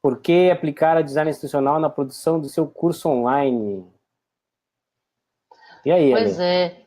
Por que aplicar a design institucional na produção do seu curso online? E aí, Pois Ale? é,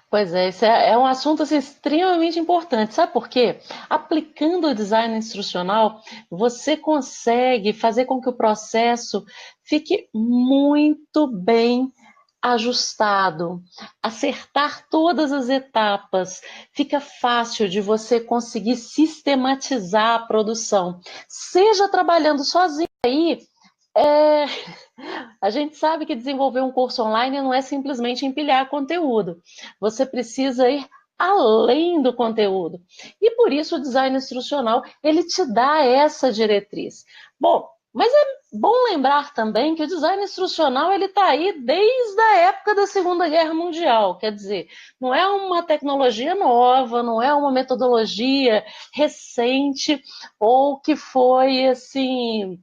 pois é, isso é um assunto assim, extremamente importante. Sabe por quê? Aplicando o design instrucional, você consegue fazer com que o processo fique muito bem ajustado, acertar todas as etapas, fica fácil de você conseguir sistematizar a produção, seja trabalhando sozinho aí. É, a gente sabe que desenvolver um curso online não é simplesmente empilhar conteúdo. Você precisa ir além do conteúdo. E por isso o design instrucional, ele te dá essa diretriz. Bom, mas é bom lembrar também que o design instrucional ele está aí desde a época da Segunda Guerra Mundial, quer dizer, não é uma tecnologia nova, não é uma metodologia recente ou que foi assim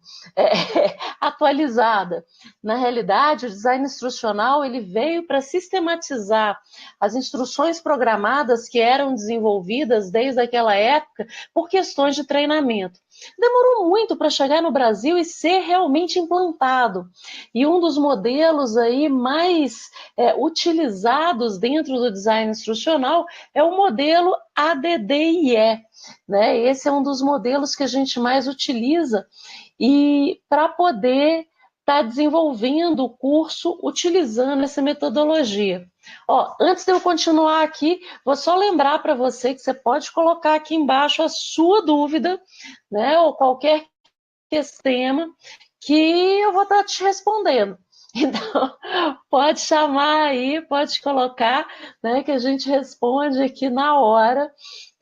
atualizada. Na realidade, o design instrucional ele veio para sistematizar as instruções programadas que eram desenvolvidas desde aquela época por questões de treinamento. Demorou muito para chegar no Brasil e ser realmente implantado. E um dos modelos aí mais utilizados dentro do design instrucional é o modelo ADDIE. Né? Esse é um dos modelos que a gente mais utiliza e para poder estar desenvolvendo o curso utilizando essa metodologia. Ó, antes de eu continuar aqui, vou só lembrar para você que você pode colocar aqui embaixo a sua dúvida, né, ou qualquer tema que eu vou estar te respondendo. Então, pode chamar aí, pode colocar, né, que a gente responde aqui na hora.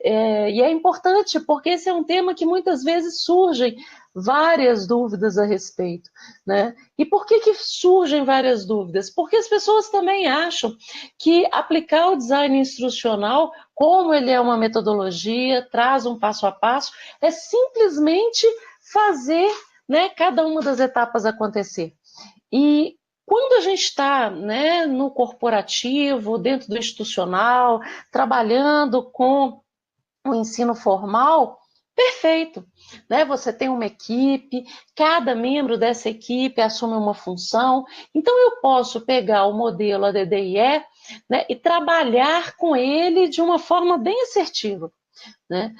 E é importante porque esse é um tema que muitas vezes surgem várias dúvidas a respeito, né? E por que surgem várias dúvidas? Porque as pessoas também acham que aplicar o design instrucional, como ele é uma metodologia, traz um passo a passo, é simplesmente fazer, né, cada uma das etapas acontecer. E quando a gente está, né, no corporativo, dentro do institucional, trabalhando com o ensino formal, perfeito. Né? Você tem uma equipe, cada membro dessa equipe assume uma função, então eu posso pegar o modelo ADDIE, né, e trabalhar com ele de uma forma bem assertiva. Né?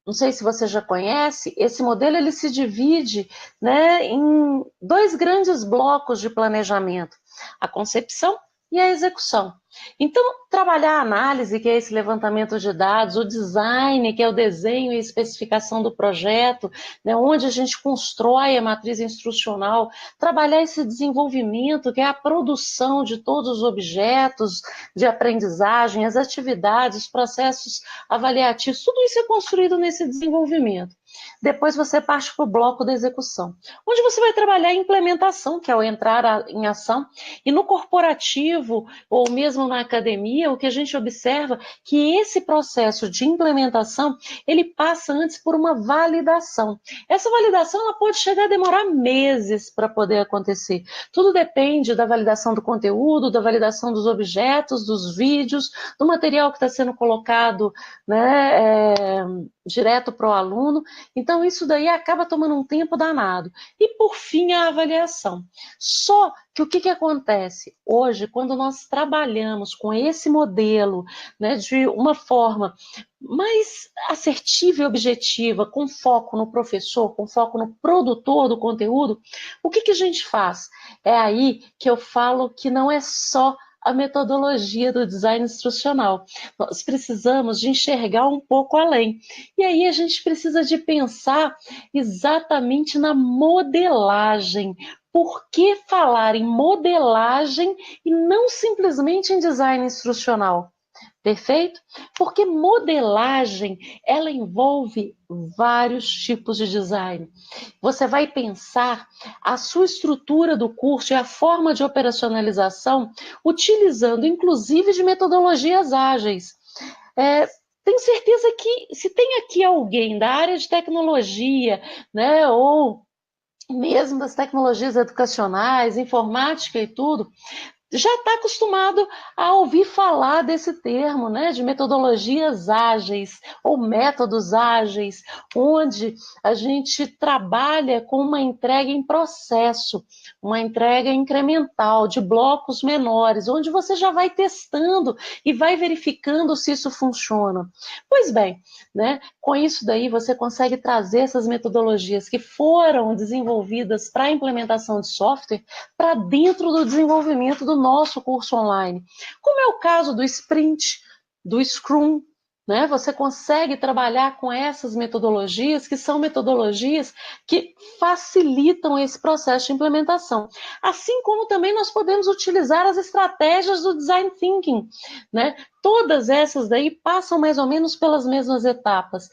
Não sei se você já conhece, esse modelo ele se divide, né, em dois grandes blocos de planejamento: a concepção e a execução. Então, trabalhar a análise, que é esse levantamento de dados, o design, que é o desenho e especificação do projeto, né, onde a gente constrói a matriz instrucional, trabalhar esse desenvolvimento, que é a produção de todos os objetos de aprendizagem, as atividades, os processos avaliativos, tudo isso é construído nesse desenvolvimento. Depois você parte para o bloco da execução, onde você vai trabalhar a implementação, que é o entrar em ação. E no corporativo, ou mesmo na academia, o que a gente observa é que esse processo de implementação, ele passa antes por uma validação. Essa validação ela pode chegar a demorar meses para poder acontecer. Tudo depende da validação do conteúdo, da validação dos objetos, dos vídeos, do material que está sendo colocado, né, direto para o aluno. Então, isso daí acaba tomando um tempo danado. E, por fim, a avaliação. Só que o que acontece? Hoje, quando nós trabalhamos com esse modelo, né, de uma forma mais assertiva e objetiva, com foco no professor, com foco no produtor do conteúdo, o que a gente faz? É aí que eu falo que não é só a metodologia do design instrucional. Nós precisamos de enxergar um pouco além. E aí a gente precisa de pensar exatamente na modelagem. Por que falar em modelagem e não simplesmente em design instrucional? Perfeito? Porque modelagem, ela envolve vários tipos de design. Você vai pensar a sua estrutura do curso e a forma de operacionalização utilizando inclusive de metodologias ágeis. É, Tenho certeza que se tem aqui alguém da área de tecnologia, né, ou mesmo das tecnologias educacionais, informática e tudo, já está acostumado a ouvir falar desse termo, né, de metodologias ágeis ou métodos ágeis, onde a gente trabalha com uma entrega em processo, uma entrega incremental, de blocos menores, onde você já vai testando e vai verificando se isso funciona. Pois bem, né, com isso daí você consegue trazer essas metodologias que foram desenvolvidas para a implementação de software para dentro do desenvolvimento do nosso curso online. Como é o caso do Sprint, do Scrum, né? Você consegue trabalhar com essas metodologias, que são metodologias que facilitam esse processo de implementação. Assim como também nós podemos utilizar as estratégias do Design Thinking, né? Todas essas daí passam mais ou menos pelas mesmas etapas.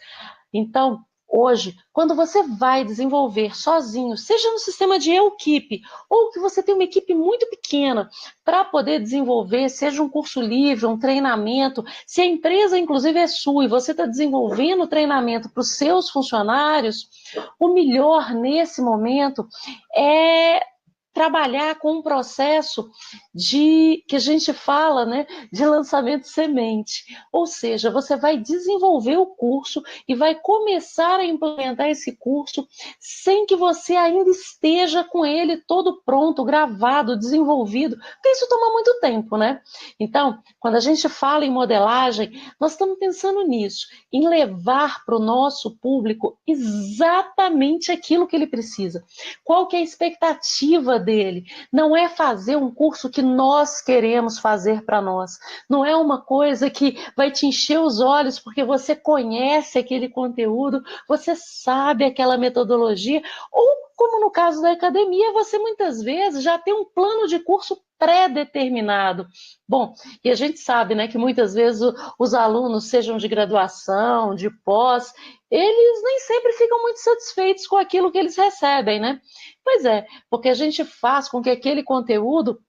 Então, hoje, quando você vai desenvolver sozinho, seja no sistema de equipe, ou que você tem uma equipe muito pequena para poder desenvolver, seja um curso livre, um treinamento, se a empresa, inclusive, é sua e você está desenvolvendo o treinamento para os seus funcionários, o melhor nesse momento é trabalhar com um processo que a gente fala, né, de lançamento de semente. Ou seja, você vai desenvolver o curso e vai começar a implementar esse curso sem que você ainda esteja com ele todo pronto, gravado, desenvolvido, porque isso toma muito tempo, né? Então, quando a gente fala em modelagem, nós estamos pensando nisso, em levar para o nosso público exatamente aquilo que ele precisa. Qual que é a expectativa dele? Não é fazer um curso que nós queremos fazer para nós. Não é uma coisa que vai te encher os olhos porque você conhece aquele conteúdo, você sabe aquela metodologia, ou como no caso da academia, você muitas vezes já tem um plano de curso pré-determinado. Bom, e a gente sabe, né, que muitas vezes os alunos, sejam de graduação, de pós, eles nem sempre ficam muito satisfeitos com aquilo que eles recebem, né? Pois é, porque a gente faz com que aquele conteúdo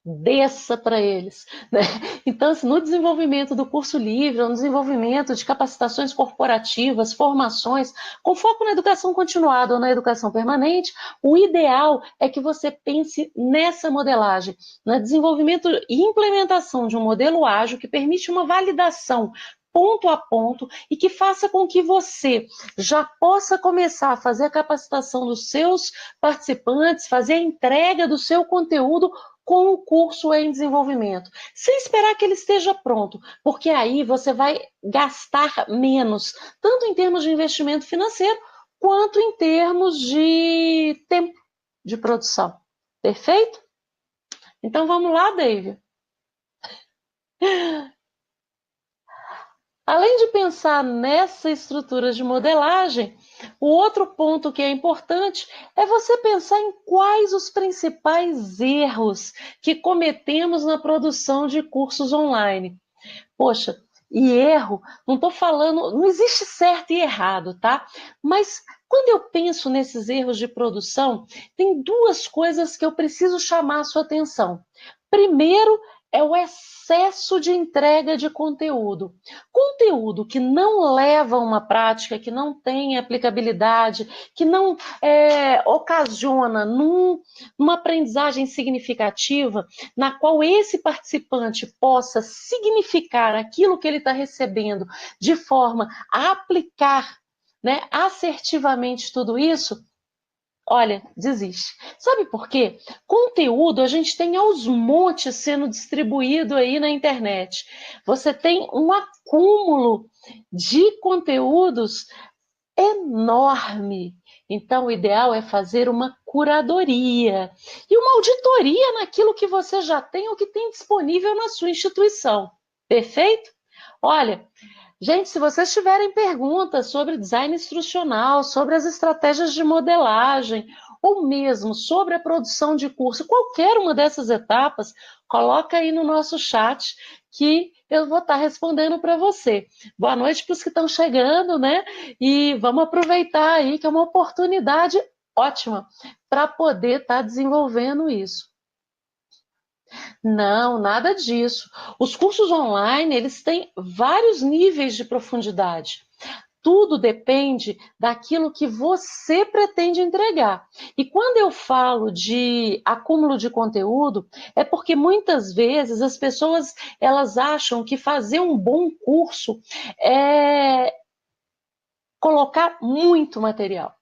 desça para eles, né? Então, assim, no desenvolvimento do curso livre, no desenvolvimento de capacitações corporativas, formações, com foco na educação continuada ou na educação permanente, o ideal é que você pense nessa modelagem, no desenvolvimento e implementação de um modelo ágil que permite uma validação ponto a ponto e que faça com que você já possa começar a fazer a capacitação dos seus participantes, fazer a entrega do seu conteúdo com o curso em desenvolvimento, sem esperar que ele esteja pronto, porque aí você vai gastar menos, tanto em termos de investimento financeiro, quanto em termos de tempo de produção. Perfeito? Então vamos lá, David. Além de pensar nessa estrutura de modelagem, o outro ponto que é importante é você pensar em quais os principais erros que cometemos na produção de cursos online. Poxa, e erro, não estou falando, não existe certo e errado, tá? Mas quando eu penso nesses erros de produção, tem duas coisas que eu preciso chamar a sua atenção. Primeiro, é o excesso de entrega de conteúdo. Conteúdo que não leva a uma prática, que não tem aplicabilidade, que não ocasiona numa aprendizagem significativa, na qual esse participante possa significar aquilo que ele está recebendo de forma a aplicar, né, assertivamente tudo isso, olha, desiste. Sabe por quê? Conteúdo a gente tem aos montes sendo distribuído aí na internet. Você tem um acúmulo de conteúdos enorme. Então, o ideal é fazer uma curadoria e uma auditoria naquilo que você já tem ou que tem disponível na sua instituição. Perfeito? Olha, gente, se vocês tiverem perguntas sobre design instrucional, sobre as estratégias de modelagem, ou mesmo sobre a produção de curso, qualquer uma dessas etapas, coloca aí no nosso chat que eu vou estar respondendo para você. Boa noite para os que estão chegando, né? E vamos aproveitar aí que é uma oportunidade ótima para poder estar desenvolvendo isso. Não, nada disso. Os cursos online, eles têm vários níveis de profundidade. tudo depende daquilo que você pretende entregar. E quando eu falo de acúmulo de conteúdo, é porque muitas vezes as pessoas elas acham que fazer um bom curso é colocar muito material,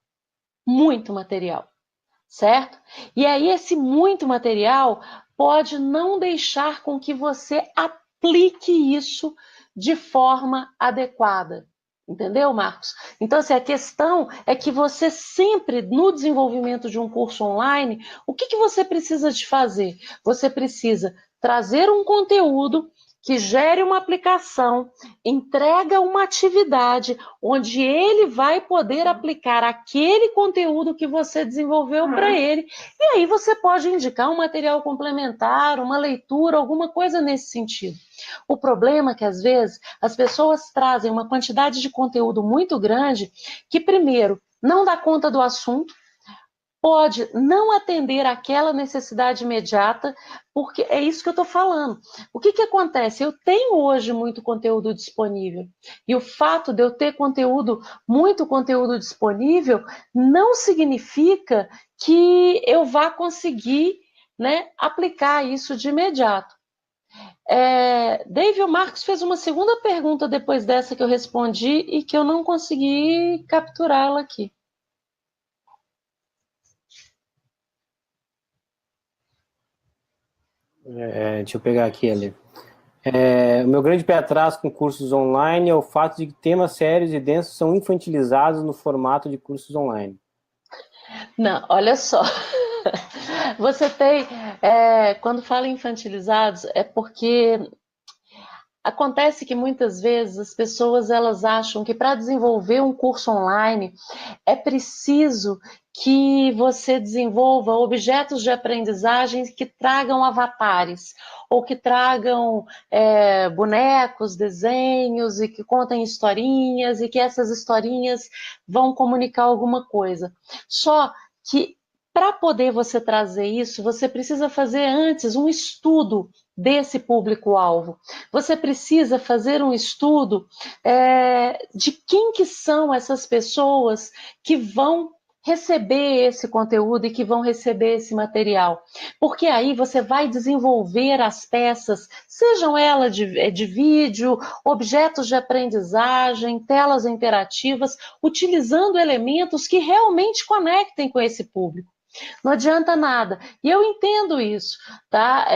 certo? E aí esse muito material pode não deixar com que você aplique isso de forma adequada. Entendeu, Marcos? Então, assim, a questão é que você sempre, no desenvolvimento de um curso online, o que você precisa de fazer? Você precisa trazer um conteúdo que gere uma aplicação, entrega uma atividade onde ele vai poder aplicar aquele conteúdo que você desenvolveu para ele. E aí você pode indicar um material complementar, uma leitura, alguma coisa nesse sentido. O problema é que, às vezes, as pessoas trazem uma quantidade de conteúdo muito grande que, primeiro, não dá conta do assunto, pode não atender àquela necessidade imediata, porque é isso que eu estou falando. O que acontece? Eu tenho hoje muito conteúdo disponível, e o fato de eu ter muito conteúdo disponível, não significa que eu vá conseguir, né, aplicar isso de imediato. David Marcos fez uma segunda pergunta depois dessa que eu respondi e que eu não consegui capturá-la aqui. Deixa eu pegar aqui, ali. O meu grande pé atrás com cursos online é o fato de que temas sérios e densos são infantilizados no formato de cursos online. Não, olha só. Você tem, quando fala infantilizados, é porque acontece que muitas vezes as pessoas elas acham que para desenvolver um curso online é preciso que você desenvolva objetos de aprendizagem que tragam avatares ou que tragam bonecos, desenhos e que contem historinhas e que essas historinhas vão comunicar alguma coisa. Só que para poder você trazer isso, você precisa fazer antes um estudo desse público-alvo. Você precisa fazer um estudo de quem que são essas pessoas que vão receber esse conteúdo e que vão receber esse material. Porque aí você vai desenvolver as peças, sejam elas de vídeo, objetos de aprendizagem, telas interativas, utilizando elementos que realmente conectem com esse público. Não adianta nada. E eu entendo isso, tá?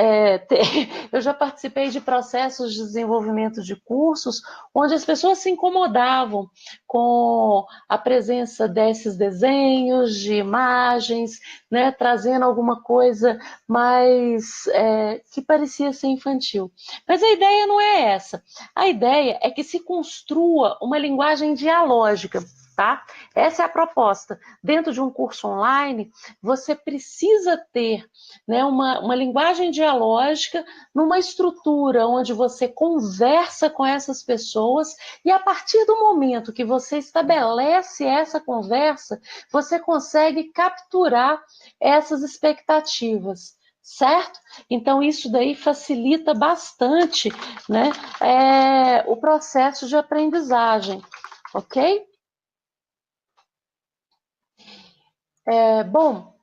Eu já participei de processos de desenvolvimento de cursos onde as pessoas se incomodavam com a presença desses desenhos, de imagens, né, trazendo alguma coisa mais que parecia ser infantil. Mas a ideia não é essa. A ideia é que se construa uma linguagem dialógica. Tá? Essa é a proposta. Dentro de um curso online, você precisa ter, né, uma linguagem dialógica numa estrutura onde você conversa com essas pessoas e a partir do momento que você estabelece essa conversa, você consegue capturar essas expectativas. Certo? Então, isso daí facilita bastante, né, o processo de aprendizagem, ok? Bom,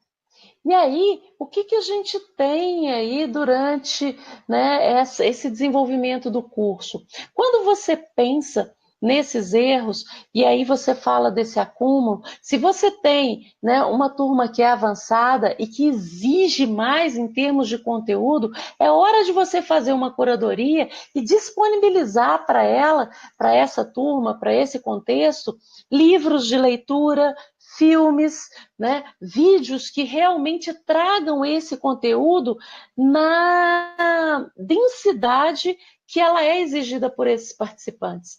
e aí, o que a gente tem aí durante, né, esse desenvolvimento do curso? Quando você pensa nesses erros, e aí você fala desse acúmulo, se você tem, né, uma turma que é avançada e que exige mais em termos de conteúdo, é hora de você fazer uma curadoria e disponibilizar para ela, para essa turma, para esse contexto, livros de leitura, filmes, né, vídeos que realmente tragam esse conteúdo na densidade que ela é exigida por esses participantes.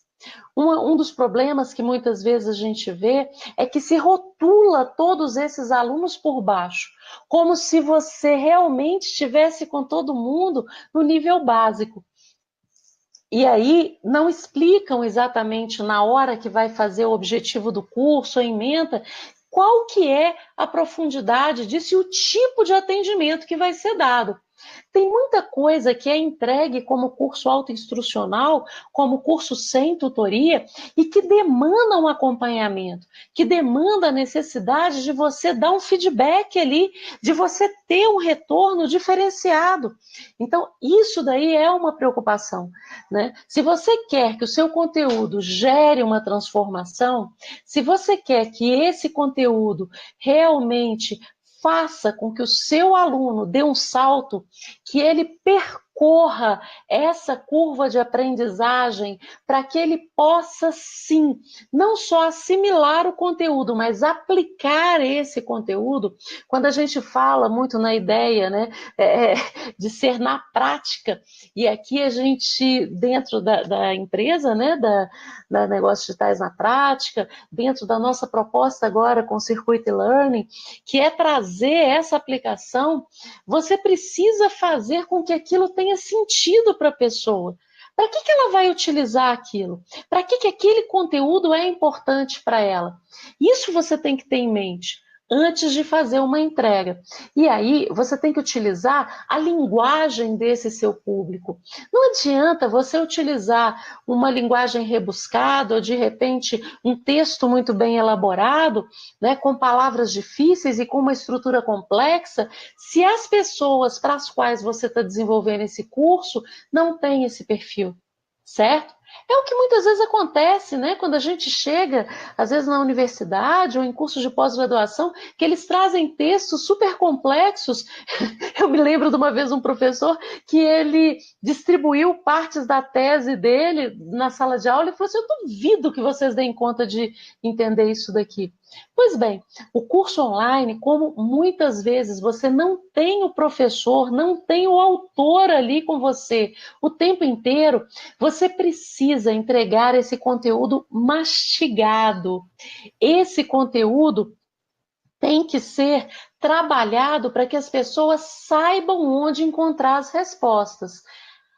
Um dos problemas que muitas vezes a gente vê é que se rotula todos esses alunos por baixo, como se você realmente estivesse com todo mundo no nível básico. E aí não explicam exatamente na hora que vai fazer o objetivo do curso, a ementa, qual que é a profundidade disso e o tipo de atendimento que vai ser dado. Tem muita coisa que é entregue como curso autoinstrucional, como curso sem tutoria, e que demanda um acompanhamento, que demanda a necessidade de você dar um feedback ali, de você ter um retorno diferenciado. Então, isso daí é uma preocupação, né? Se você quer que o seu conteúdo gere uma transformação, se você quer que esse conteúdo realmente faça com que o seu aluno dê um salto, que ele percorra essa curva de aprendizagem para que ele possa, sim, não só assimilar o conteúdo, mas aplicar esse conteúdo. Quando a gente fala muito na ideia, né, de ser na prática, e aqui a gente, dentro da empresa, né, da Negócios Digitais na Prática, dentro da nossa proposta agora com o Circuito Learning, que é trazer essa aplicação, você precisa fazer com que aquilo tenha sentido para a pessoa. Para que ela vai utilizar aquilo? Para que aquele conteúdo é importante para ela? Isso você tem que ter em mente antes de fazer uma entrega. E aí você tem que utilizar a linguagem desse seu público. Não adianta você utilizar uma linguagem rebuscada ou de repente um texto muito bem elaborado, né, com palavras difíceis e com uma estrutura complexa, se as pessoas para as quais você está desenvolvendo esse curso não têm esse perfil, certo? É o que muitas vezes acontece, né? Quando a gente chega, às vezes na universidade ou em cursos de pós-graduação, que eles trazem textos super complexos. Eu me lembro de uma vez um professor que ele distribuiu partes da tese dele na sala de aula e falou assim: eu duvido que vocês deem conta de entender isso daqui. Pois bem, o curso online, como muitas vezes você não tem o professor, não tem o autor ali com você o tempo inteiro, você precisa entregar esse conteúdo mastigado. Esse conteúdo tem que ser trabalhado para que as pessoas saibam onde encontrar as respostas.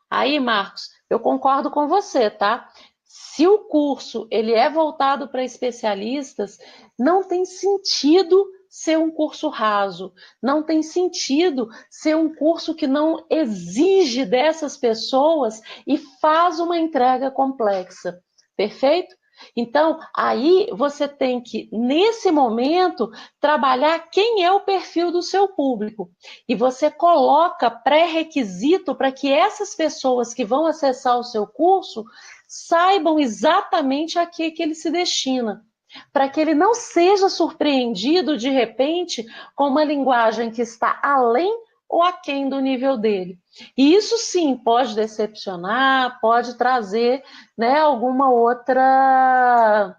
Aí, Marcos, eu concordo com você, tá? Se o curso ele é voltado para especialistas, não tem sentido ser um curso raso, não tem sentido ser um curso que não exige dessas pessoas e faz uma entrega complexa. Perfeito? Então, aí você tem que, nesse momento, trabalhar quem é o perfil do seu público. E você coloca pré-requisito para que essas pessoas que vão acessar o seu curso saibam exatamente a que ele se destina. Para que ele não seja surpreendido, de repente, com uma linguagem que está além ou aquém do nível dele. E isso sim pode decepcionar, pode trazer, né, alguma outra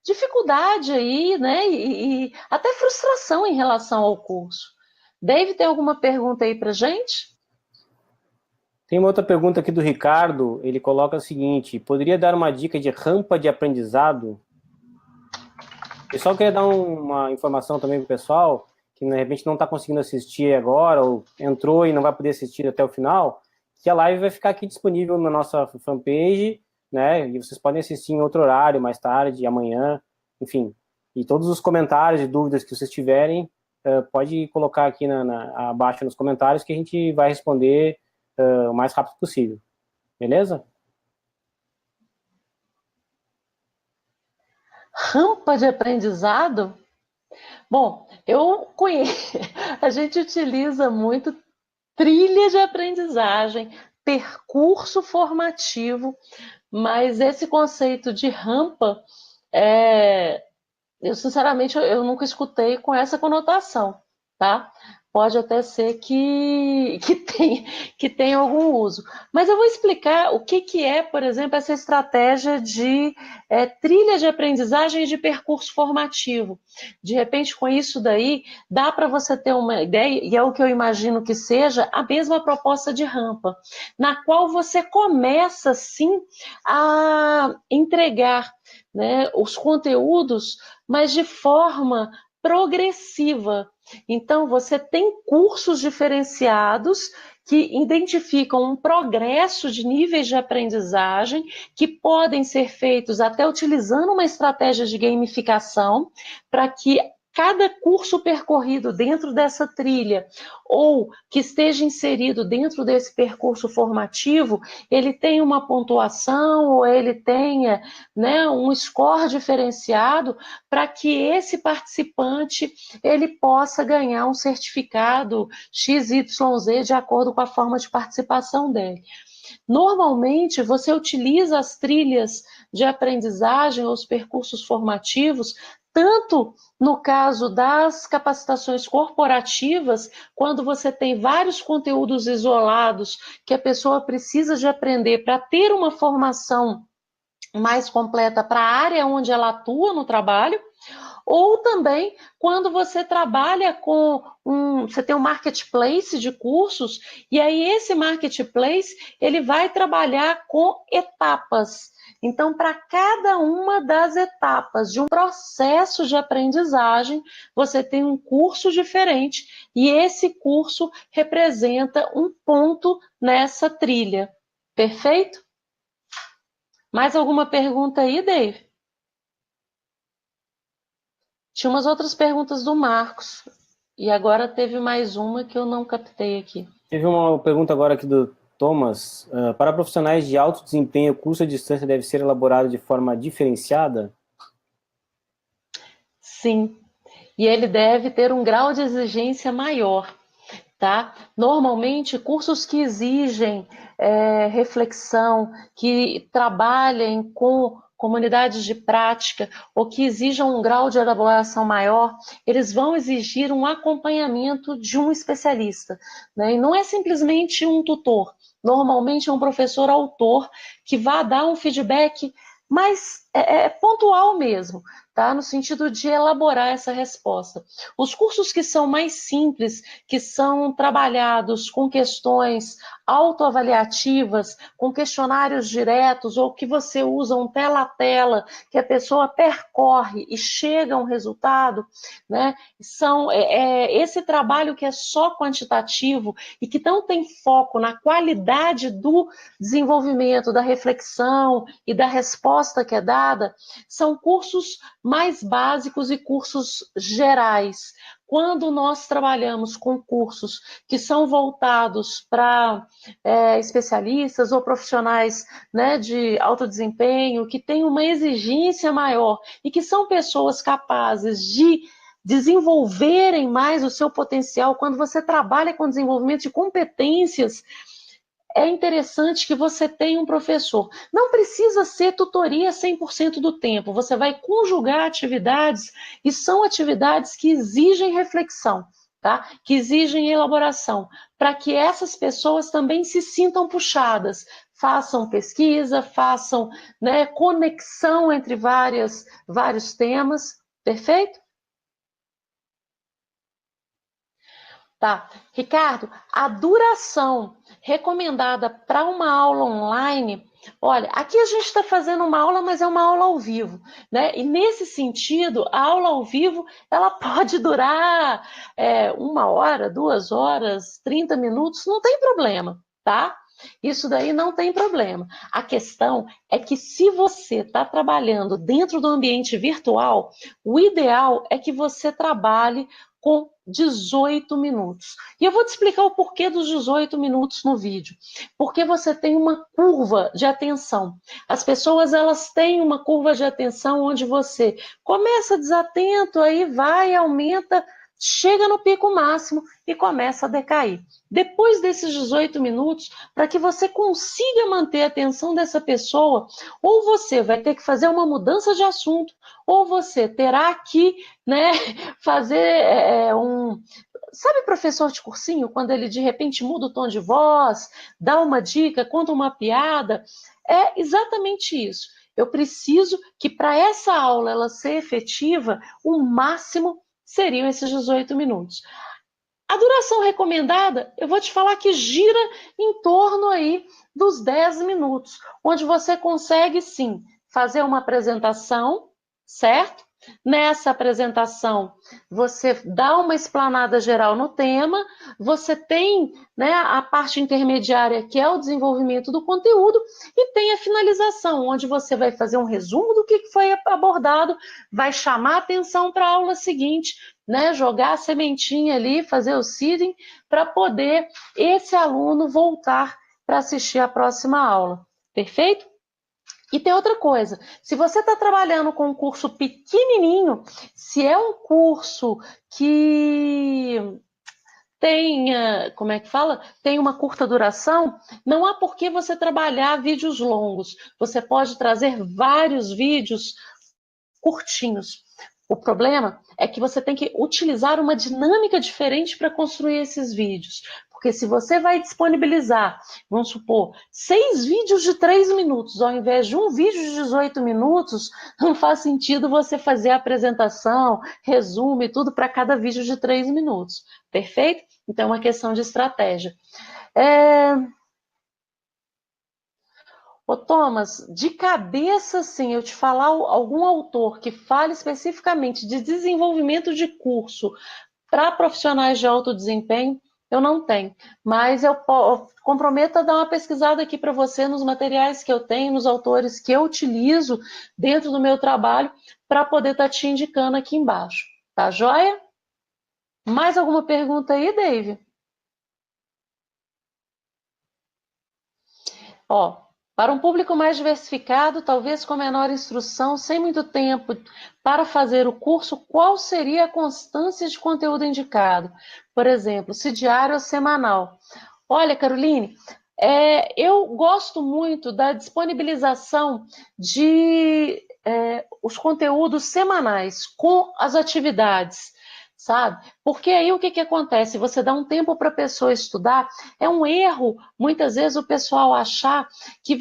dificuldade aí, né, e até frustração em relação ao curso. Dave, tem alguma pergunta aí para gente? Tem uma outra pergunta aqui do Ricardo, ele coloca o seguinte: poderia dar uma dica de rampa de aprendizado? Eu só queria dar uma informação também para o pessoal, que de repente não está conseguindo assistir agora, ou entrou e não vai poder assistir até o final, que a live vai ficar aqui disponível na nossa fanpage, né, e vocês podem assistir em outro horário, mais tarde, amanhã, enfim. E todos os comentários e dúvidas que vocês tiverem, pode colocar aqui abaixo nos comentários, que a gente vai responder o mais rápido possível. Beleza? Rampa de aprendizado? Bom, eu conheço, a gente utiliza muito trilha de aprendizagem, percurso formativo, mas esse conceito de rampa, eu sinceramente eu nunca escutei com essa conotação, tá? Pode até ser que tenha algum uso. Mas eu vou explicar o que é, por exemplo, essa estratégia de trilha de aprendizagem e de percurso formativo. De repente, com isso daí, dá para você ter uma ideia, e é o que eu imagino que seja, a mesma proposta de rampa, na qual você começa, sim, a entregar, né, os conteúdos, mas de forma progressiva. Então, você tem cursos diferenciados que identificam um progresso de níveis de aprendizagem que podem ser feitos até utilizando uma estratégia de gamificação para que cada curso percorrido dentro dessa trilha ou que esteja inserido dentro desse percurso formativo, ele tenha uma pontuação ou ele tenha, né, um score diferenciado para que esse participante ele possa ganhar um certificado XYZ de acordo com a forma de participação dele. Normalmente, você utiliza as trilhas de aprendizagem ou os percursos formativos, tanto no caso das capacitações corporativas, quando você tem vários conteúdos isolados que a pessoa precisa de aprender para ter uma formação mais completa para a área onde ela atua no trabalho, ou também quando você trabalha você tem um marketplace de cursos, e aí esse marketplace, ele vai trabalhar com etapas. Então, para cada uma das etapas de um processo de aprendizagem, você tem um curso diferente, e esse curso representa um ponto nessa trilha. Perfeito? Mais alguma pergunta aí, Dave? Tinha umas outras perguntas do Marcos. E agora teve mais uma que eu não captei aqui. Teve uma pergunta agora aqui do Thomas. Para profissionais de alto desempenho, o curso à distância deve ser elaborado de forma diferenciada? Sim. E ele deve ter um grau de exigência maior. Tá? Normalmente, cursos que exigem reflexão, que trabalhem com comunidades de prática ou que exijam um grau de elaboração maior, eles vão exigir um acompanhamento de um especialista, né? E não é simplesmente um tutor, normalmente é um professor autor que vai dar um feedback mais pontual mesmo, tá? No sentido de elaborar essa resposta. Os cursos que são mais simples, que são trabalhados com questões autoavaliativas, com questionários diretos, ou que você usa um tela a tela, que a pessoa percorre e chega a um resultado, né? São esse trabalho que é só quantitativo e que não tem foco na qualidade do desenvolvimento, da reflexão e da resposta que é dada, são cursos mais básicos e cursos gerais. Quando nós trabalhamos com cursos que são voltados para especialistas ou profissionais, né, de alto desempenho, que têm uma exigência maior e que são pessoas capazes de desenvolverem mais o seu potencial, quando você trabalha com desenvolvimento de competências, é interessante que você tenha um professor. Não precisa ser tutoria 100% do tempo, você vai conjugar atividades, e são atividades que exigem reflexão, tá? Que exigem elaboração, para que essas pessoas também se sintam puxadas, façam pesquisa, façam, né, conexão entre vários temas, perfeito? Tá. Ricardo, a duração recomendada para uma aula online, olha, aqui a gente está fazendo uma aula, mas é uma aula ao vivo, né? E nesse sentido, a aula ao vivo, ela pode durar 1 hora, 2 horas, 30 minutos, não tem problema, tá? Isso daí não tem problema. A questão é que se você está trabalhando dentro do ambiente virtual, o ideal é que você trabalhe com 18 minutos. E eu vou te explicar o porquê dos 18 minutos no vídeo. Porque você tem uma curva de atenção. As pessoas, elas têm uma curva de atenção onde você começa desatento, aí vai, aumenta, chega no pico máximo e começa a decair. Depois desses 18 minutos, para que você consiga manter a atenção dessa pessoa, ou você vai ter que fazer uma mudança de assunto, ou você terá que, né, fazer Sabe professor de cursinho, quando ele de repente muda o tom de voz, dá uma dica, conta uma piada? É exatamente isso. Eu preciso que para essa aula ela ser efetiva, o máximo seriam esses 18 minutos. A duração recomendada, eu vou te falar que gira em torno aí dos 10 minutos, onde você consegue sim fazer uma apresentação, certo? Nessa apresentação, você dá uma explanada geral no tema, você tem, né, a parte intermediária, que é o desenvolvimento do conteúdo, e tem a finalização, onde você vai fazer um resumo do que foi abordado, vai chamar atenção para a aula seguinte, né, jogar a sementinha ali, fazer o seeding, para poder esse aluno voltar para assistir a próxima aula. Perfeito? E tem outra coisa, se você está trabalhando com um curso pequenininho, se é um curso que tenha, como é que fala? Tem uma curta duração, não há por que você trabalhar vídeos longos. Você pode trazer vários vídeos curtinhos. O problema é que você tem que utilizar uma dinâmica diferente para construir esses vídeos. Porque se você vai disponibilizar, vamos supor, 6 vídeos de 3 minutos, ao invés de um vídeo de 18 minutos, não faz sentido você fazer a apresentação, resumo e tudo para cada vídeo de 3 minutos. Perfeito? Então, é uma questão de estratégia. Ô, Thomas, de cabeça, assim, eu te falar algum autor que fale especificamente de desenvolvimento de curso para profissionais de alto desempenho, eu não tenho. Mas eu comprometo a dar uma pesquisada aqui para você nos materiais que eu tenho, nos autores que eu utilizo dentro do meu trabalho, para poder estar te indicando aqui embaixo. Tá joia? Mais alguma pergunta aí, Dave? Ó, para um público mais diversificado, talvez com menor instrução, sem muito tempo para fazer o curso, qual seria a constância de conteúdo indicado? Por exemplo, se diário ou semanal? Olha, Caroline, eu gosto muito da disponibilização de os conteúdos semanais com as atividades, sabe? Porque aí o que acontece? Você dá um tempo para a pessoa estudar, é um erro, muitas vezes, o pessoal achar que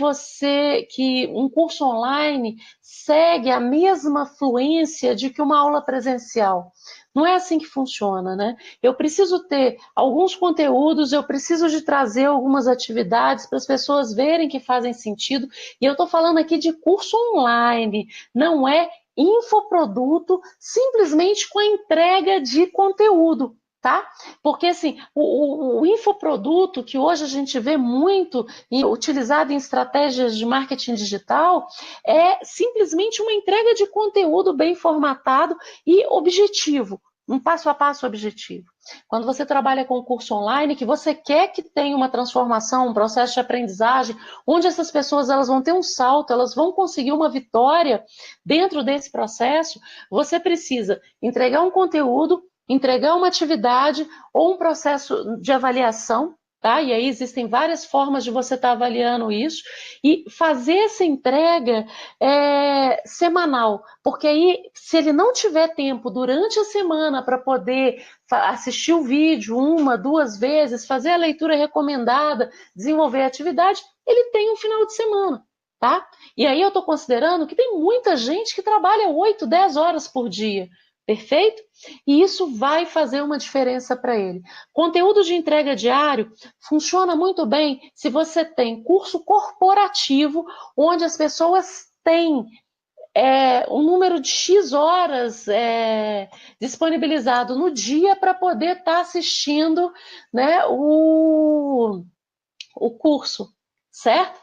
um curso online segue a mesma fluência de que uma aula presencial. Não é assim que funciona, né? Eu preciso ter alguns conteúdos, eu preciso de trazer algumas atividades para as pessoas verem que fazem sentido. E eu estou falando aqui de curso online, não é infoproduto simplesmente com a entrega de conteúdo, tá? Porque assim, o infoproduto que hoje a gente vê muito utilizado em estratégias de marketing digital é simplesmente uma entrega de conteúdo bem formatado e objetivo. Um passo a passo objetivo. Quando você trabalha com um curso online, que você quer que tenha uma transformação, um processo de aprendizagem, onde essas pessoas elas vão ter um salto, elas vão conseguir uma vitória dentro desse processo, você precisa entregar um conteúdo, entregar uma atividade ou um processo de avaliação, tá? E aí existem várias formas de você estar avaliando isso e fazer essa entrega semanal, porque aí, se ele não tiver tempo durante a semana para poder assistir o vídeo 1, 2 vezes, fazer a leitura recomendada, desenvolver a atividade, ele tem um final de semana, tá? E aí eu estou considerando que tem muita gente que trabalha 8, 10 horas por dia, perfeito? E isso vai fazer uma diferença para ele. Conteúdo de entrega diário funciona muito bem se você tem curso corporativo, onde as pessoas têm um número de X horas disponibilizado no dia para poder estar assistindo, né, o curso, certo?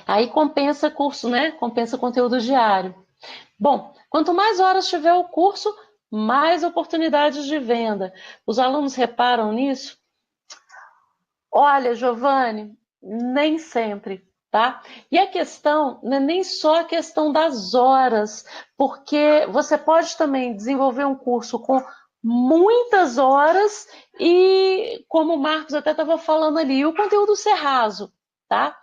Aí compensa curso, né? Compensa conteúdo diário. Bom, quanto mais horas tiver o curso, mais oportunidades de venda. Os alunos reparam nisso? Olha, Giovanni, nem sempre, tá? E a questão não é nem só a questão das horas, porque você pode também desenvolver um curso com muitas horas e, como o Marcos até estava falando ali, o conteúdo ser raso, tá?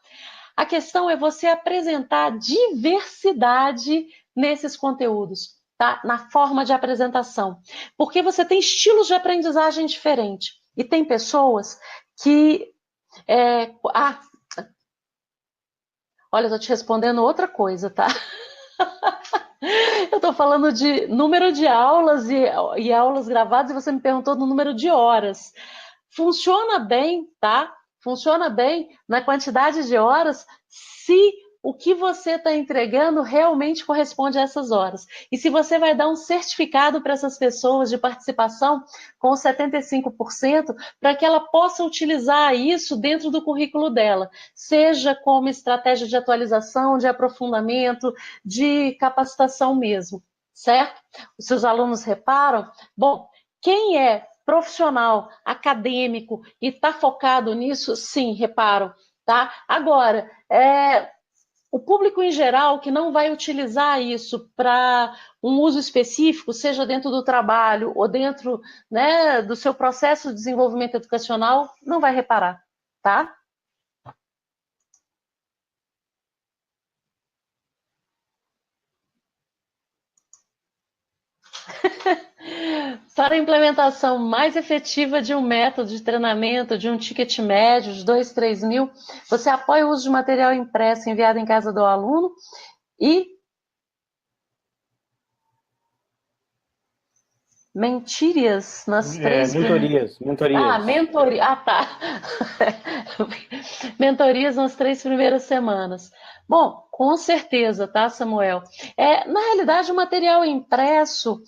A questão é você apresentar diversidade nesses conteúdos, tá? Na forma de apresentação. Porque você tem estilos de aprendizagem diferentes. E tem pessoas que. Olha, eu tô te respondendo outra coisa, tá? Eu tô falando de número de aulas e aulas gravadas e você me perguntou do número de horas. Funciona bem, tá? Funciona bem na quantidade de horas se o que você está entregando realmente corresponde a essas horas. E se você vai dar um certificado para essas pessoas de participação com 75%, para que ela possa utilizar isso dentro do currículo dela, seja como estratégia de atualização, de aprofundamento, de capacitação mesmo, certo? Os seus alunos reparam? Bom, quem é profissional, acadêmico e está focado nisso, sim, reparam, tá? Agora, o público em geral que não vai utilizar isso para um uso específico, seja dentro do trabalho ou dentro, né, do seu processo de desenvolvimento educacional, não vai reparar, tá? Para a implementação mais efetiva de um método de treinamento, de um ticket médio de 2, 3 mil, você apoia o uso de material impresso enviado em casa do aluno e mentorias nas três Mentorias. mentoria. Ah, tá. Mentorias nas 3 primeiras semanas. Bom, com certeza, tá, Samuel? Na realidade, o material impresso,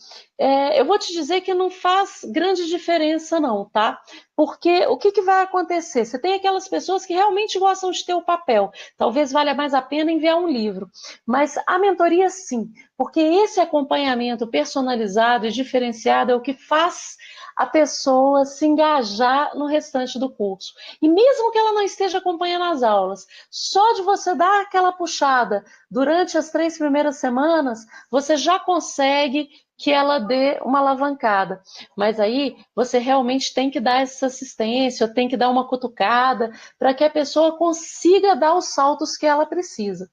eu vou te dizer que não faz grande diferença, não, tá? Porque o que vai acontecer? Você tem aquelas pessoas que realmente gostam de ter o papel. Talvez valha mais a pena enviar um livro. Mas a mentoria, sim, porque esse acompanhamento personalizado e diferenciado é o que faz a pessoa se engajar no restante do curso. E mesmo que ela não esteja acompanhando as aulas, só de você dar aquela puxada durante as 3 primeiras semanas, você já consegue que ela dê uma alavancada. Mas aí você realmente tem que dar essa assistência, tem que dar uma cutucada para que a pessoa consiga dar os saltos que ela precisa.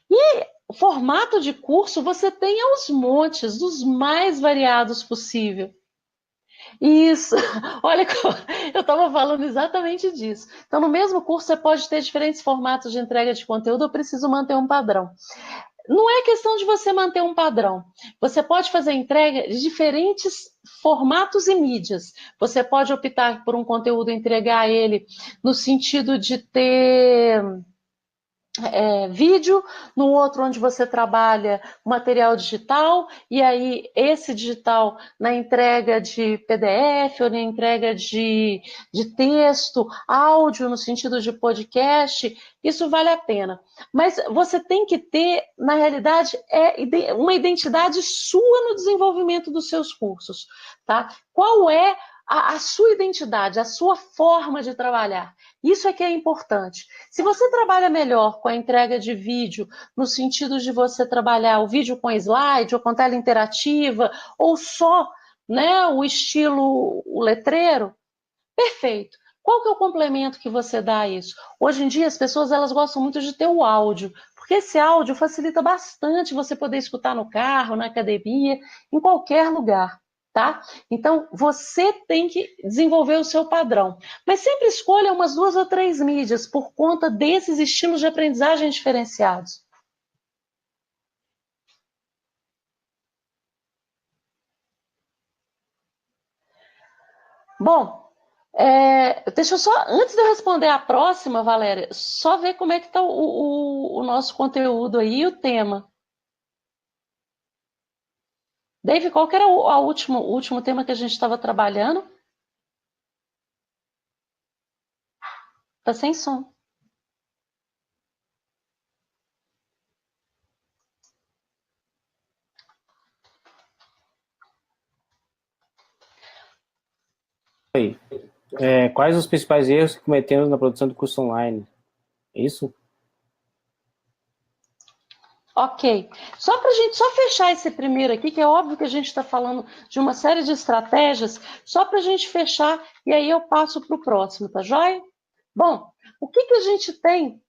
E o formato de curso você tem aos montes, dos mais variados possível. Isso, olha, eu estava falando exatamente disso. Então, no mesmo curso, você pode ter diferentes formatos de entrega de conteúdo, eu preciso manter um padrão. Não é questão de você manter um padrão. Você pode fazer entrega de diferentes formatos e mídias. Você pode optar por um conteúdo e entregar ele no sentido de ter vídeo, no outro onde você trabalha material digital, e aí esse digital na entrega de PDF ou na entrega de texto, áudio no sentido de podcast, isso vale a pena. Mas você tem que ter, na realidade, uma identidade sua no desenvolvimento dos seus cursos, tá? Qual é a sua identidade, a sua forma de trabalhar? Isso é que é importante. Se você trabalha melhor com a entrega de vídeo, no sentido de você trabalhar o vídeo com slide, ou com tela interativa, ou só, né, o estilo o letreiro, perfeito. Qual que é o complemento que você dá a isso? Hoje em dia as pessoas elas gostam muito de ter o áudio, porque esse áudio facilita bastante você poder escutar no carro, na academia, em qualquer lugar. Tá? Então, você tem que desenvolver o seu padrão. Mas sempre escolha umas 2 ou 3 mídias por conta desses estilos de aprendizagem diferenciados. Bom, deixa eu só, antes de eu responder a próxima, Valéria, só ver como é que está o nosso conteúdo aí e o tema. Dave, qual que era o último tema que a gente estava trabalhando? Tá sem som. Quais os principais erros que cometemos na produção do curso online? É isso? Ok. Só para a gente fechar esse primeiro aqui, que é óbvio que a gente está falando de uma série de estratégias, só para a gente fechar, e aí eu passo para o próximo, tá joia? Bom, o que a gente tem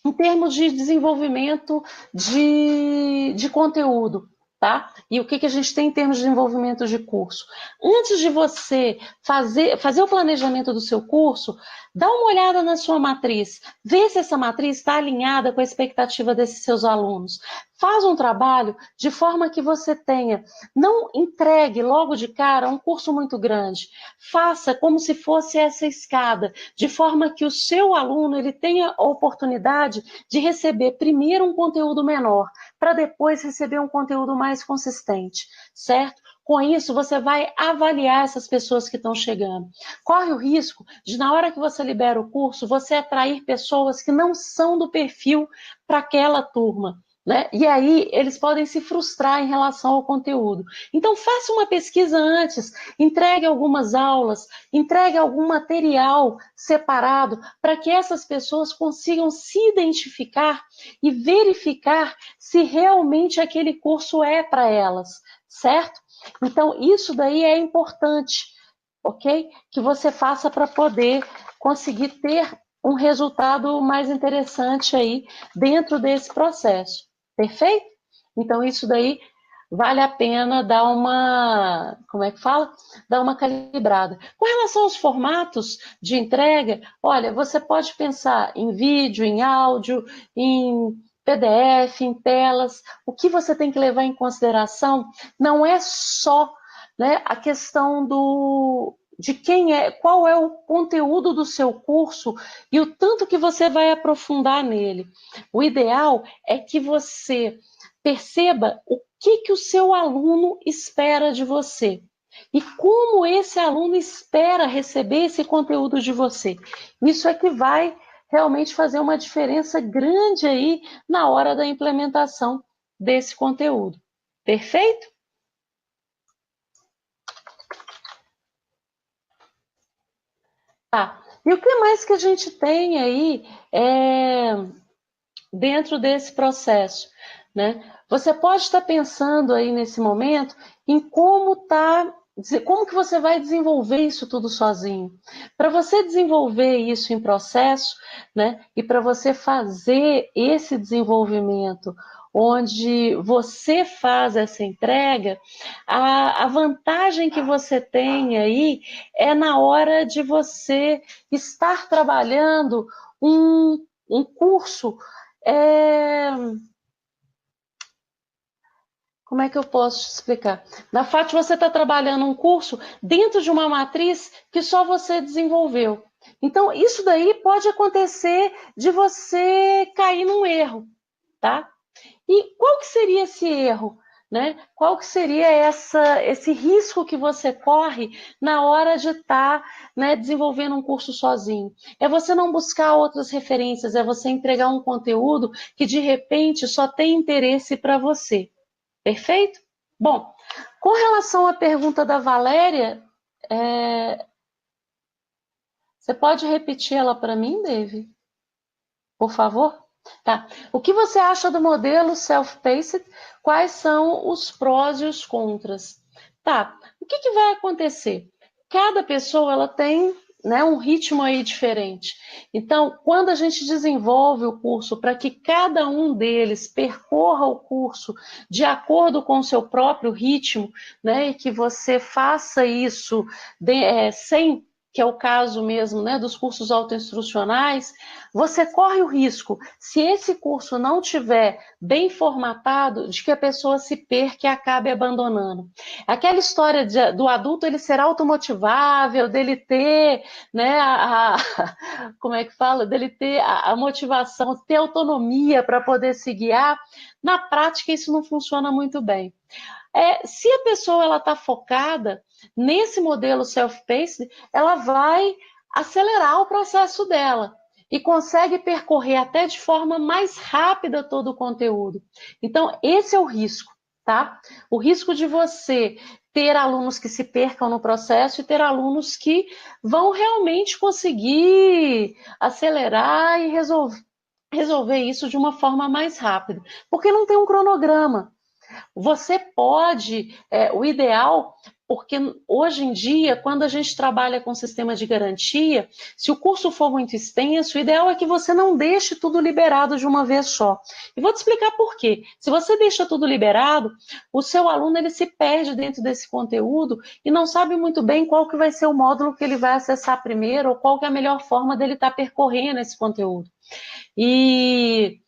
em termos de desenvolvimento de conteúdo, tá? E o que a gente tem em termos de desenvolvimento de curso? Antes de você fazer o planejamento do seu curso, Dá uma olhada na sua matriz, vê se essa matriz está alinhada com a expectativa desses seus alunos. Faz um trabalho de forma que você tenha, não entregue logo de cara um curso muito grande. Faça como se fosse essa escada, de forma que o seu aluno ele tenha a oportunidade de receber primeiro um conteúdo menor, para depois receber um conteúdo mais consistente, certo? Com isso, você vai avaliar essas pessoas que estão chegando. Corre o risco de, na hora que você libera o curso, você atrair pessoas que não são do perfil para aquela turma. Né? E aí eles podem se frustrar em relação ao conteúdo. Então faça uma pesquisa antes, entregue algumas aulas, entregue algum material separado para que essas pessoas consigam se identificar e verificar se realmente aquele curso é para elas, certo? Então isso daí é importante, ok? Que você faça para poder conseguir ter um resultado mais interessante aí dentro desse processo. Perfeito? Então, isso daí vale a pena dar uma, como é que fala? Dar uma calibrada. Com relação aos formatos de entrega, olha, você pode pensar em vídeo, em áudio, em PDF, em telas. O que você tem que levar em consideração não é só, né, a questão de quem é, qual é o conteúdo do seu curso e o tanto que você vai aprofundar nele. O ideal é que você perceba o que o seu aluno espera de você e como esse aluno espera receber esse conteúdo de você. Isso é que vai realmente fazer uma diferença grande aí na hora da implementação desse conteúdo. Perfeito? Tá. E o que mais que a gente tem aí dentro desse processo, né? Você pode estar pensando aí nesse momento em como que você vai desenvolver isso tudo sozinho. Para você desenvolver isso em processo, né? E para você fazer esse desenvolvimento onde você faz essa entrega, a vantagem que você tem aí é na hora de você estar trabalhando um curso. Como é que eu posso te explicar? Na FAT você está trabalhando um curso dentro de uma matriz que só você desenvolveu. Então, isso daí pode acontecer de você cair num erro, tá? E qual que seria esse erro? Né? Qual que seria esse risco que você corre na hora de estar, né, desenvolvendo um curso sozinho? É você não buscar outras referências, é você entregar um conteúdo que de repente só tem interesse para você. Perfeito? Bom, com relação à pergunta da Valéria, você pode repetir ela para mim, Dave? Por favor? Tá. O que você acha do modelo self-paced? Quais são os prós e os contras? Tá. O que vai acontecer? Cada pessoa ela tem, né, um ritmo aí diferente. Então, quando a gente desenvolve o curso para que cada um deles percorra o curso de acordo com o seu próprio ritmo, né, e que você faça isso sem, que é o caso mesmo, né, dos cursos autoinstrucionais, você corre o risco, se esse curso não tiver bem formatado, de que a pessoa se perca e acabe abandonando. Aquela história do adulto ele ser automotivável, dele ter, né, como é que fala? Dele ter a motivação, ter autonomia para poder se guiar, na prática isso não funciona muito bem. Se a pessoa está focada nesse modelo self-paced, ela vai acelerar o processo dela e consegue percorrer até de forma mais rápida todo o conteúdo. Então, esse é o risco, tá? O risco de você ter alunos que se percam no processo e ter alunos que vão realmente conseguir acelerar e resolver isso de uma forma mais rápida, porque não tem um cronograma. Você pode, o ideal Porque hoje em dia, quando a gente trabalha com sistema de garantia, se o curso for muito extenso, o ideal é que você não deixe tudo liberado de uma vez só. E vou te explicar por quê. Se você deixa tudo liberado, o seu aluno ele se perde dentro desse conteúdo e não sabe muito bem qual que vai ser o módulo que ele vai acessar primeiro ou qual que é a melhor forma dele estar percorrendo esse conteúdo. E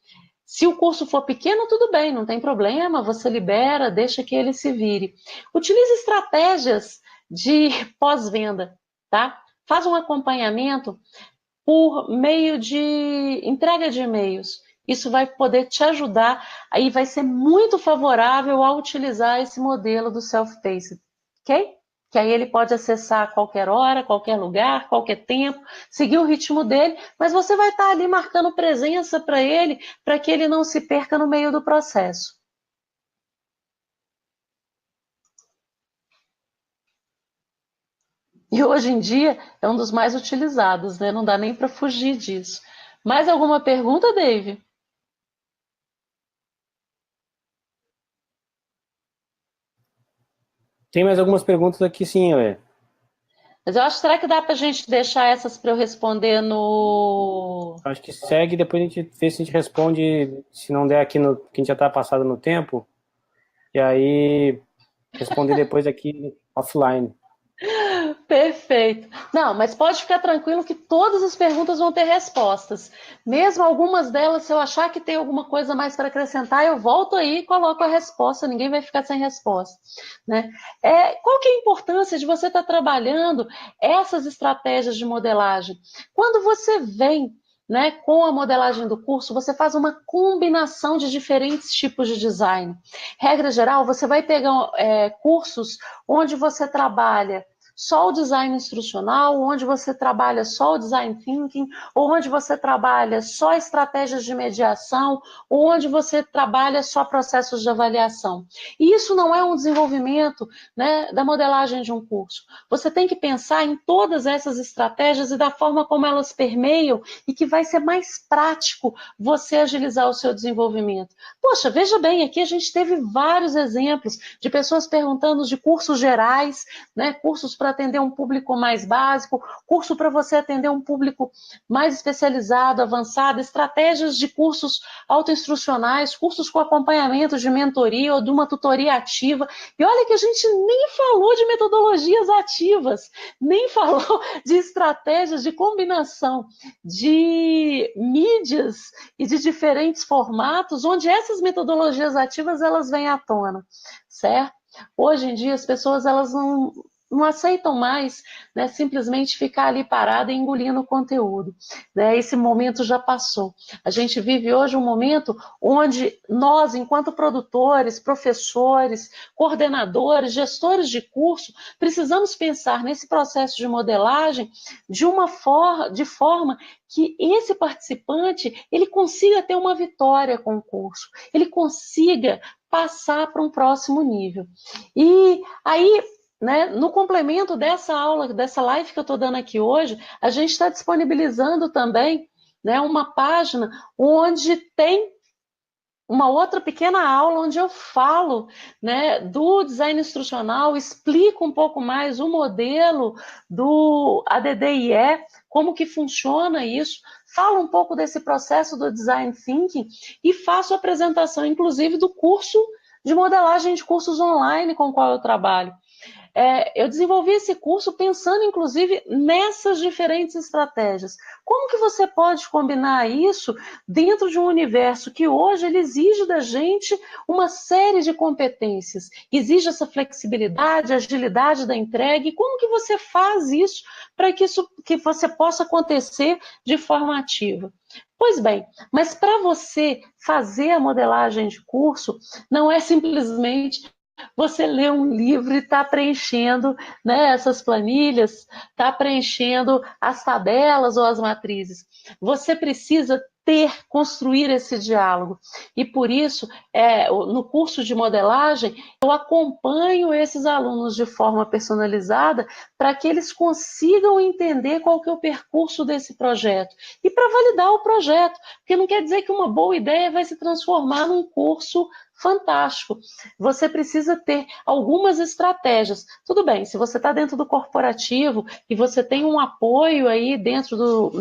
se o curso for pequeno, tudo bem, não tem problema, você libera, deixa que ele se vire. Utilize estratégias de pós-venda, tá? Faz um acompanhamento por meio de entrega de e-mails. Isso vai poder te ajudar, aí vai ser muito favorável a utilizar esse modelo do self-paced, ok? Que aí ele pode acessar a qualquer hora, qualquer lugar, qualquer tempo, seguir o ritmo dele, mas você vai estar ali marcando presença para ele, para que ele não se perca no meio do processo. E hoje em dia é um dos mais utilizados, né? Não dá nem para fugir disso. Mais alguma pergunta, Dave? Tem mais algumas perguntas aqui, sim, Lê. Mas eu acho, será que dá para a gente deixar essas para eu responder no... Acho que segue, depois a gente vê se a gente responde, se não der aqui, que a gente já está passado no tempo, e aí responder depois aqui offline. Perfeito. Não, mas pode ficar tranquilo que todas as perguntas vão ter respostas. Mesmo algumas delas, se eu achar que tem alguma coisa mais para acrescentar, eu volto aí e coloco a resposta, ninguém vai ficar sem resposta. Né? Qual que é a importância de você estar trabalhando essas estratégias de modelagem? Quando você vem, né, com a modelagem do curso, você faz uma combinação de diferentes tipos de design. Regra geral, você vai pegar cursos onde você trabalha só o design instrucional, onde você trabalha só o design thinking, ou onde você trabalha só estratégias de mediação, ou onde você trabalha só processos de avaliação. E isso não é um desenvolvimento, né, da modelagem de um curso. Você tem que pensar em todas essas estratégias e da forma como elas permeiam e que vai ser mais prático você agilizar o seu desenvolvimento. Poxa, veja bem, aqui a gente teve vários exemplos de pessoas perguntando de cursos gerais, né, cursos para atender um público mais básico, curso para você atender um público mais especializado, avançado, estratégias de cursos autoinstrucionais, cursos com acompanhamento de mentoria ou de uma tutoria ativa. E olha que a gente nem falou de metodologias ativas, nem falou de estratégias de combinação de mídias e de diferentes formatos, onde essas metodologias ativas elas vêm à tona, certo? Hoje em dia as pessoas elas não aceitam mais, né, simplesmente ficar ali parada e engolindo o conteúdo. Né? Esse momento já passou. A gente vive hoje um momento onde nós, enquanto produtores, professores, coordenadores, gestores de curso, precisamos pensar nesse processo de modelagem de forma que esse participante ele consiga ter uma vitória com o curso, ele consiga passar para um próximo nível. E aí, né, no complemento dessa aula, dessa live que eu estou dando aqui hoje, a gente está disponibilizando também, né, uma página onde tem uma outra pequena aula onde eu falo, né, do design instrucional, explico um pouco mais o modelo do ADDIE, como que funciona isso, falo um pouco desse processo do design thinking e faço a apresentação, inclusive, do curso de modelagem de cursos online com o qual eu trabalho. Eu desenvolvi esse curso pensando, inclusive, nessas diferentes estratégias. Como que você pode combinar isso dentro de um universo que hoje ele exige da gente uma série de competências, exige essa flexibilidade, agilidade da entrega, e como que você faz isso para que você possa acontecer de forma ativa? Pois bem, mas para você fazer a modelagem de curso, não é simplesmente você lê um livro e está preenchendo, né, essas planilhas, está preenchendo as tabelas ou as matrizes. Você precisa construir esse diálogo. E por isso, no curso de modelagem, eu acompanho esses alunos de forma personalizada para que eles consigam entender qual que é o percurso desse projeto. E para validar o projeto, porque não quer dizer que uma boa ideia vai se transformar num curso fantástico. Você precisa ter algumas estratégias. Tudo bem, se você está dentro do corporativo e você tem um apoio aí dentro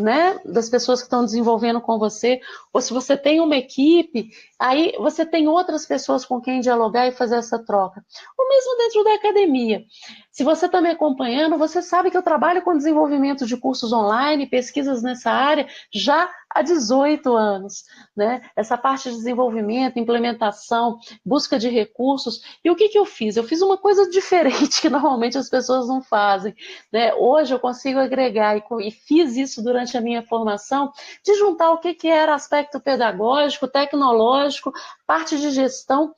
das pessoas que estão desenvolvendo com você, ou se você tem uma equipe, aí você tem outras pessoas com quem dialogar e fazer essa troca. Ou mesmo dentro da academia. Se você está me acompanhando, você sabe que eu trabalho com desenvolvimento de cursos online, pesquisas nessa área, já há 18 anos, né? Essa parte de desenvolvimento, implementação, busca de recursos. E o que eu fiz? Eu fiz uma coisa diferente que normalmente as pessoas não fazem, né? Hoje eu consigo agregar, e fiz isso durante a minha formação, de juntar o que era aspecto pedagógico, tecnológico, parte de gestão,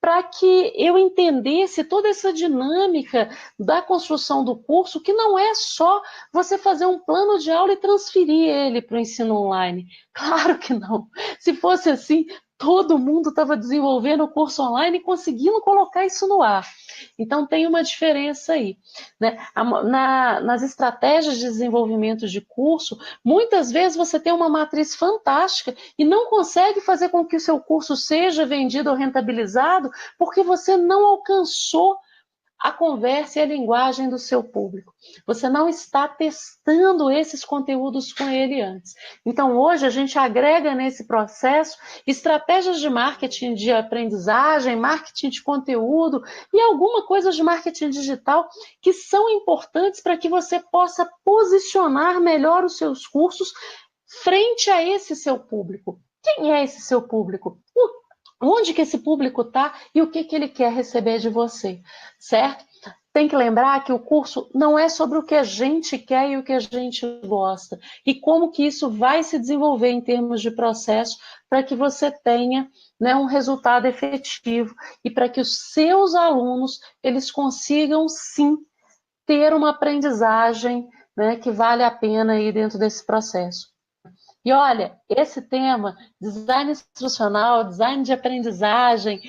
para que eu entendesse toda essa dinâmica da construção do curso, que não é só você fazer um plano de aula e transferir ele para o ensino online. Claro que não. Se fosse assim, todo mundo estava desenvolvendo o curso online e conseguindo colocar isso no ar. Então, tem uma diferença aí, né? Nas estratégias de desenvolvimento de curso, muitas vezes você tem uma matriz fantástica e não consegue fazer com que o seu curso seja vendido ou rentabilizado porque você não alcançou a conversa e a linguagem do seu público. Você não está testando esses conteúdos com ele antes. Então, hoje, a gente agrega nesse processo estratégias de marketing de aprendizagem, marketing de conteúdo e alguma coisa de marketing digital que são importantes para que você possa posicionar melhor os seus cursos frente a esse seu público. Quem é esse seu público? Onde que esse público está e o que ele quer receber de você, certo? Tem que lembrar que o curso não é sobre o que a gente quer e o que a gente gosta, e como que isso vai se desenvolver em termos de processo para que você tenha, né, um resultado efetivo e para que os seus alunos eles consigam sim ter uma aprendizagem, né, que vale a pena aí dentro desse processo. E olha, esse tema, design instrucional, design de aprendizagem,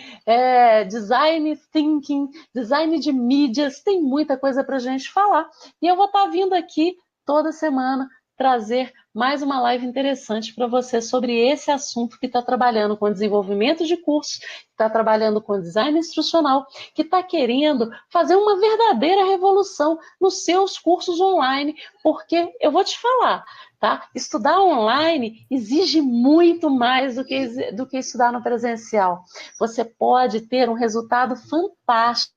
design thinking, design de mídias, tem muita coisa para a gente falar. E eu vou estar vindo aqui toda semana trazer mais uma live interessante para você sobre esse assunto que está trabalhando com desenvolvimento de cursos, está trabalhando com design instrucional, que está querendo fazer uma verdadeira revolução nos seus cursos online, porque eu vou te falar, tá? Estudar online exige muito mais do que estudar no presencial. Você pode ter um resultado fantástico,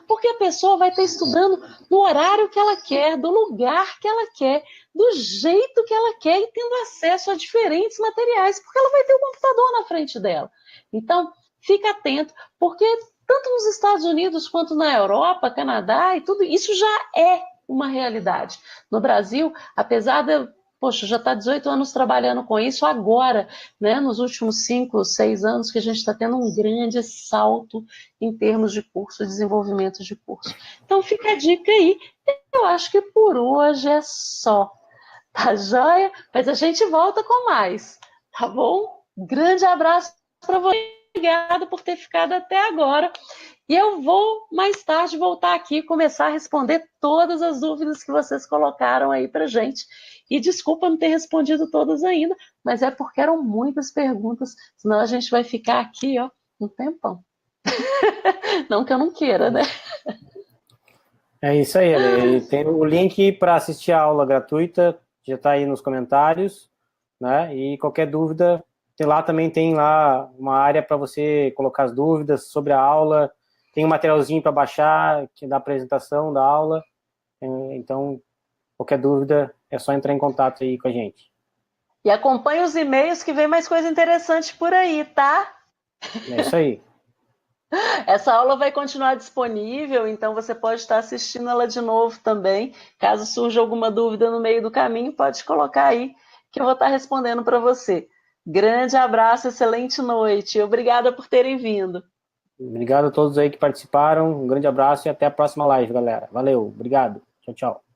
porque a pessoa vai estar estudando no horário que ela quer, do lugar que ela quer, do jeito que ela quer e tendo acesso a diferentes materiais, porque ela vai ter o computador na frente dela. Então, fica atento, porque tanto nos Estados Unidos quanto na Europa, Canadá e tudo, isso já é uma realidade. No Brasil, apesar de poxa, já está 18 anos trabalhando com isso agora, né? Nos últimos 5, 6 anos que a gente está tendo um grande salto em termos de curso, desenvolvimento de curso. Então fica a dica aí. Eu acho que por hoje é só. Tá joia? Mas a gente volta com mais, tá bom? Grande abraço para você. Obrigada por ter ficado até agora. E eu vou, mais tarde, voltar aqui e começar a responder todas as dúvidas que vocês colocaram aí para gente. E desculpa não ter respondido todas ainda, mas é porque eram muitas perguntas, senão a gente vai ficar aqui, ó, um tempão. Não que eu não queira, né? É isso aí, Ale. Tem o link para assistir a aula gratuita, já está aí nos comentários, né? E qualquer dúvida, lá também tem lá uma área para você colocar as dúvidas sobre a aula, tem um materialzinho para baixar, que da apresentação da aula, então qualquer dúvida é só entrar em contato aí com a gente. E acompanhe os e-mails que vem mais coisa interessante por aí, tá? É isso aí. Essa aula vai continuar disponível, então você pode estar assistindo ela de novo também. Caso surja alguma dúvida no meio do caminho, pode colocar aí que eu vou estar respondendo para você. Grande abraço, excelente noite. Obrigada por terem vindo. Obrigado a todos aí que participaram. Um grande abraço e até a próxima live, galera. Valeu, obrigado. Tchau, tchau.